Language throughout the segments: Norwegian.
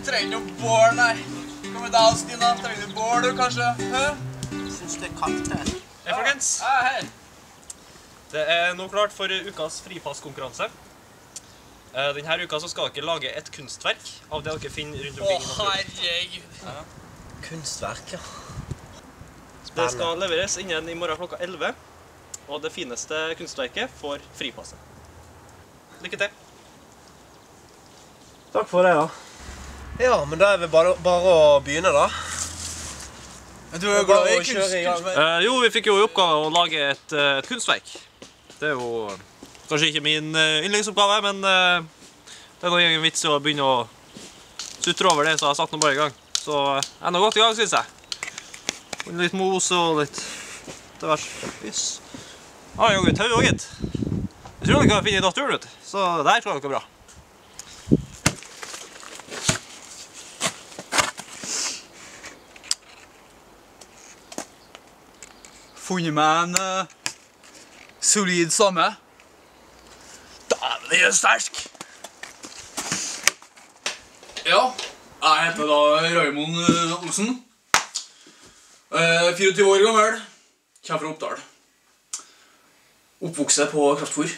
trenger noe bål, nei. Hva med deg, Stina? Trenger du bål, du, kanskje? Hæ? Syns det kaldt her. Hei, folkens. Hei. Det nå klart for ukas fripasskonkurranse. Denne uka så skal dere lage et kunstverk av det dere finner rundt omkring i naturen. Herregud. Kunstverk, ja. Det skal leveres innen i morgen klokka 11, og det fineste kunstverket får fripasset. Lykke til! Takk for det, da. Ja, men da er vi bare å begynne, da. Men du er jo glad i kunst. Jo, vi fikk jo i oppgave å lage et kunstverk. Det er jo kanskje ikke min yndlingsoppgave, men det er noe vits å begynne å sutre over det, så jeg har sagt noe bare i gang. Så jeg er nå godt i gang, synes jeg. Litt mos og litt tvers. Yes. Ja, jeg har jo tau også, gitt. Jeg tror dere kan finne i naturen ut, så det her tror jeg dere er bra. Funnet meg en solid samme. Dæven, det er sterk! Ja, jeg heter da Raimond Olsen. 24 år gammel, kommer fra Oppdal. Oppvokset på kraftfôr.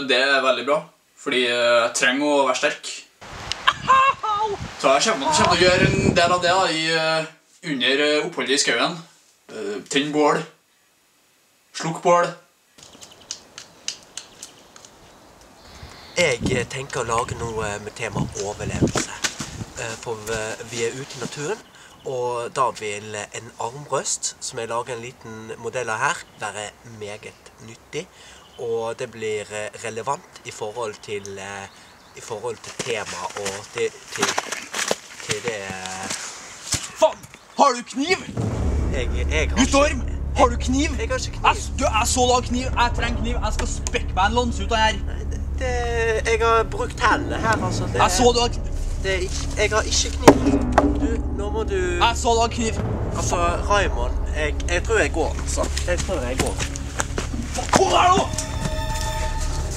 Det er veldig bra, fordi jeg trenger å være sterk. Så jeg kommer til å gjøre en del av det da, under oppholdet i skauen. Tenn bål, slukk bål. Jeg tenker å lage noe med tema overlevelse. For vi er ute i naturen, og da vil en armbrøst, som jeg lager en liten modell av her, være meget nyttig. Og det blir relevant i forhold til tema og til det... Faen, har du kniv? Jeg har Guttorm, har du kniv? Jeg har ikke kniv. Jeg så da kniv, jeg trenger kniv, jeg skal spekke meg en lanse ut av her. Jeg har brukt hendene her, altså. Jeg så du har kniv. Jeg har ikke kniv. Nå må du... Jeg så du har kniv. Altså, Raimond, jeg tror jeg går, altså. Jeg tror jeg går. Kom her nå!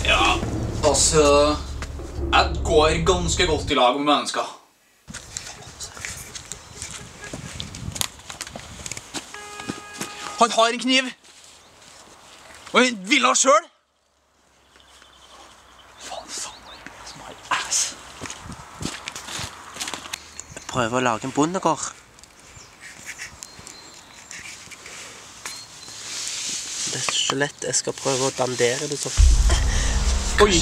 Ja, altså, jeg går ganske godt i lag med mennesker. Han har en kniv. Og han vil ha selv. Faen, samarbeid som har ass. Jeg prøver å lage en bondegård. Det er så lett. Jeg skal prøve å dandere det så. Oi.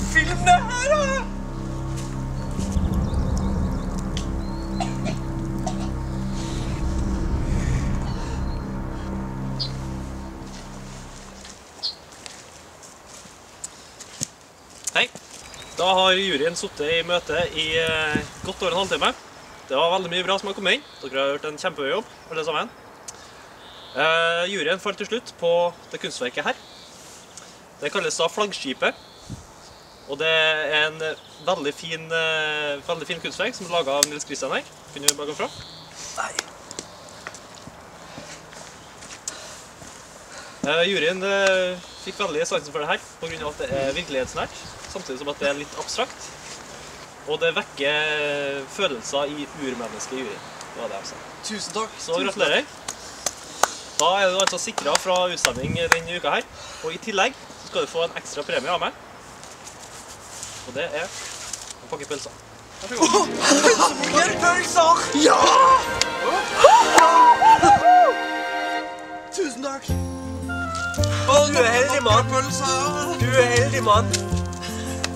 Film det her, da! Hei. Da har juryen suttet i møte i godt over en halvtime. Det var veldig mye bra som har kommet inn. Dere har gjort en kjempejobb, alle sammen. Juryen falt til slutt på det kunstverket her. Det kalles da Flaggskipet. Og det er en veldig fin kunstverk som er laget av Nils Christian her. Kunne du bare gå fra? Nei. Juryen fikk veldig sansen for det her, på grunn av at det er virkelighetsnært, samtidig som at det er litt abstrakt. Og det vekker følelser i urmennesket i juryen. Det var det jeg sa. Tusen takk. Så gratulerer. Da er du altså sikret fra utsending denne uka her. Og i tillegg så skal du få en ekstra premie av meg. Og det er en pakke pølser. Vær så god. Mer pølser! Ja! Tusen takk. Du er heldig, mann. Du er heldig, mann.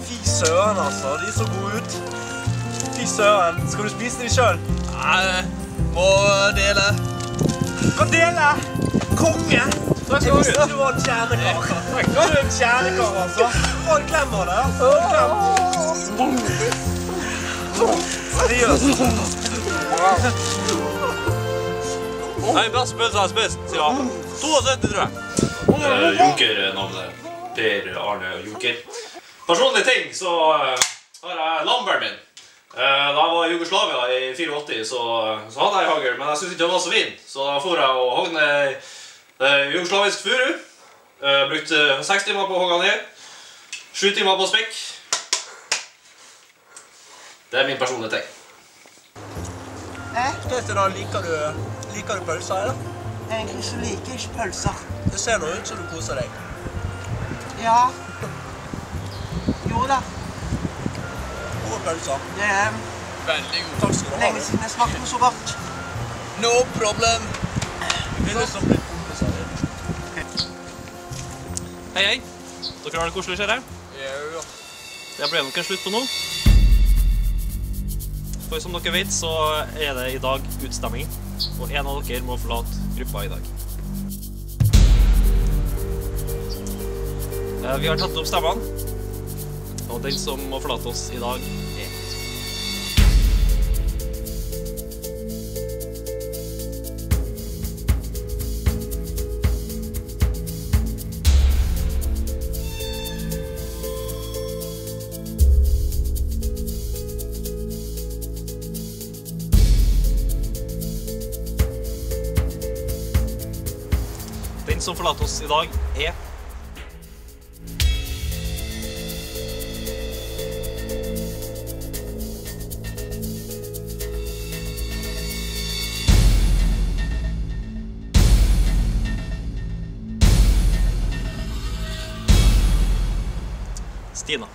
Fy søren, altså. De er så gode ut. Fy søren. Skal du spise dem selv? Nei, må dele. Kan dele. Konge. Jeg visste du var en kjernekar. Du er en kjernekar, altså. Få en klem av det. Få en klem. Seriøst. Nei, best pølser jeg har spist, sier han. 72, tror jeg. Junker-navnet. Per Arne Junker. Personlige ting, så har jeg lamberen min. Da jeg var i Jugoslavia i 84, så hadde jeg hagl, men jeg syntes ikke det var så fin. Så da for jeg og hogg ned jugoslavisk furu. Brukte 6 timer på å hogge ned, 7 timer på spekk. Det er min personlige ting. Da liker du pølser, eller? Egentlig så liker jeg ikke pølser. Det ser nå ut som du koser deg. Ja. Jo da. Gode pølser. Det er Veldig god. Takk skal du ha. lenge siden jeg smakte noe så godt. No problem. Vi begynner som litt kompiser. Hei, hei. Dere har det koselig, ser jeg? Ja. Det ble nok en slutt på nå. For som dere vet, så er det i dag utstemming, og en av dere må forlate gruppa i dag. Vi har tatt opp stemmene, og den som må forlate oss i dag er... Den som forlater oss i dag er... Stina.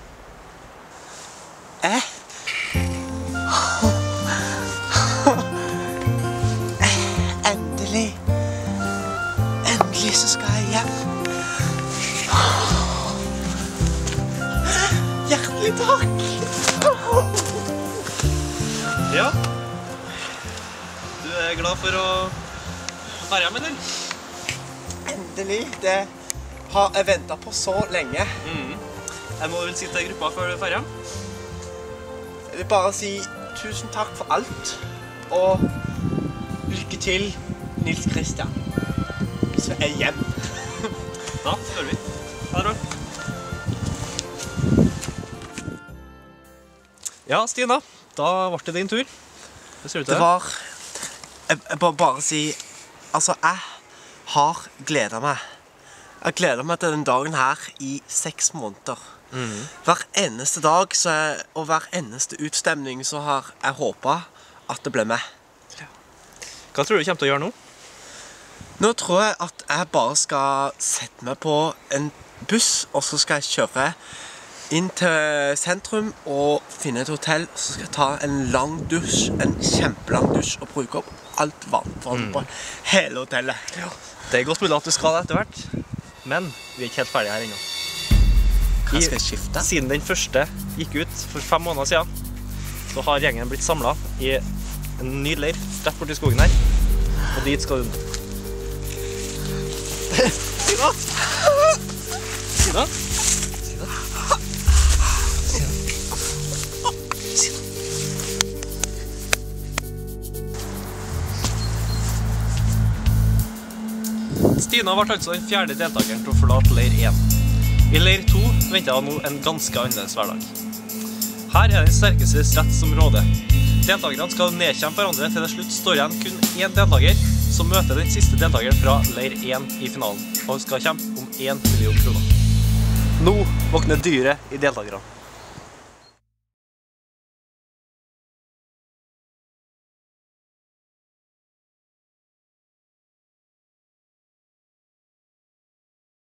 Endelig. Endelig så skal jeg hjem. Hjertelig takk. Ja. Du er glad for å være hjemme, eller? Endelig. Det har jeg ventet på så lenge. Jeg må vel si til gruppa før du er ferdig. Jeg vil bare si tusen takk for alt, og lykke til, Nils Kristian. Så er jeg hjem. Da spør vi. Ha det bra. Ja, Stina, da ble det din tur. Hva ser du til Det var... Jeg må bare si... Altså, jeg har gledet meg. Jeg gleder meg til den dagen her i 6 måneder. Hver eneste dag og hver eneste utstemning så har jeg håpet at det ble med. Hva tror du du kommer til å gjøre nå? Nå tror jeg at jeg bare skal sette meg på en buss, og så skal jeg kjøre inn til sentrum og finne et hotell, og så skal jeg ta en lang dusj, en kjempelang dusj, og bruke opp alt vann på hele hotellet. Det er godt mulig at du skal det etter hvert, men vi er ikke helt ferdige her ennå. Hva skal jeg skifte? Siden den første gikk ut for 5 måneder siden, så har gjengen blitt samlet i en ny leir rett bort i skogen her, og dit skal du nå. Stina! Stina? Stina ble altså den 4. deltakeren til å forlate leir 1. I leir 2 ventet han nå en ganske annerledes hverdag. Her er den sterkestes rett som råder. Deltakerne skal nedkjempe hverandre til det slutt står igjen kun 1 deltaker som møter den siste deltakeren fra leir 1 i finalen, og skal kjempe om 1 million kroner. Nå våkner dyret i deltakerne.